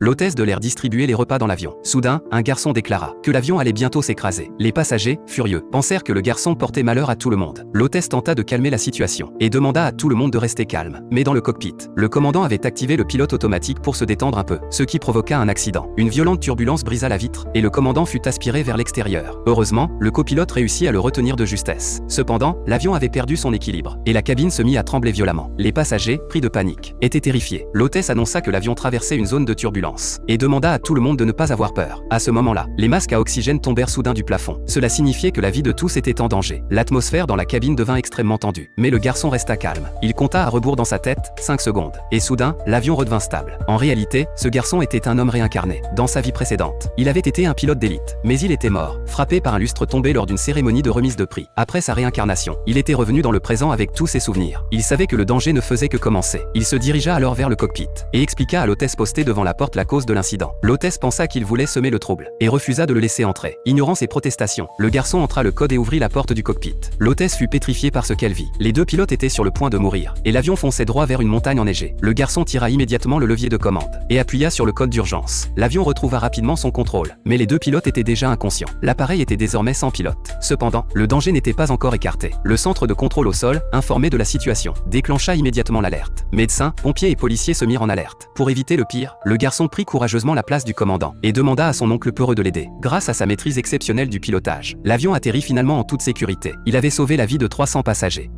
L'hôtesse de l'air distribuait les repas dans l'avion. Soudain, un garçon déclara que l'avion allait bientôt s'écraser. Les passagers, furieux, pensèrent que le garçon portait malheur à tout le monde. L'hôtesse tenta de calmer la situation et demanda à tout le monde de rester calme. Mais dans le cockpit, le commandant avait activé le pilote automatique pour se détendre un peu, ce qui provoqua un accident. Une violente turbulence brisa la vitre et le commandant fut aspiré vers l'extérieur. Heureusement, le copilote réussit à le retenir de justesse. Cependant, l'avion avait perdu son équilibre et la cabine se mit à trembler violemment. Les passagers, pris de panique, étaient terrifiés. L'hôtesse annonça que l'avion traversait une zone de turbulence et demanda à tout le monde de ne pas avoir peur. À ce moment-là, les masques à oxygène tombèrent soudain du plafond. Cela signifiait que la vie de tous était en danger. L'atmosphère dans la cabine devint extrêmement tendue. Mais le garçon resta calme. Il compta à rebours dans sa tête 5 secondes. Et soudain, l'avion redevint stable. En réalité, ce garçon était un homme réincarné. Dans sa vie précédente, il avait été un pilote d'élite. Mais il était mort, frappé par un lustre tombé lors d'une cérémonie de remise de prix. Après sa réincarnation, il était revenu dans le présent avec tous ses souvenirs. Il savait que le danger ne faisait que commencer. Il se dirigea alors vers le cockpit et expliqua à l'hôtesse postée devant la porte la cause de l'incident. L'hôtesse pensa qu'il voulait semer le trouble et refusa de le laisser entrer. Ignorant ses protestations, le garçon entra le code et ouvrit la porte du cockpit. L'hôtesse fut pétrifiée par ce qu'elle vit. Les deux pilotes étaient sur le point de mourir et l'avion fonçait droit vers une montagne enneigée. Le garçon tira immédiatement le levier de commande et appuya sur le code d'urgence. L'avion retrouva rapidement son contrôle, mais les deux pilotes étaient déjà inconscients. L'appareil était désormais sans pilote. Cependant, le danger n'était pas encore écarté. Le centre de contrôle au sol, informé de la situation, déclencha immédiatement l'alerte. Médecins, pompiers et policiers se mirent en alerte. Pour éviter le pire, le garçon prit courageusement la place du commandant et demanda à son oncle peureux de l'aider. Grâce à sa maîtrise exceptionnelle du pilotage, l'avion atterrit finalement en toute sécurité. Il avait sauvé la vie de 300 passagers.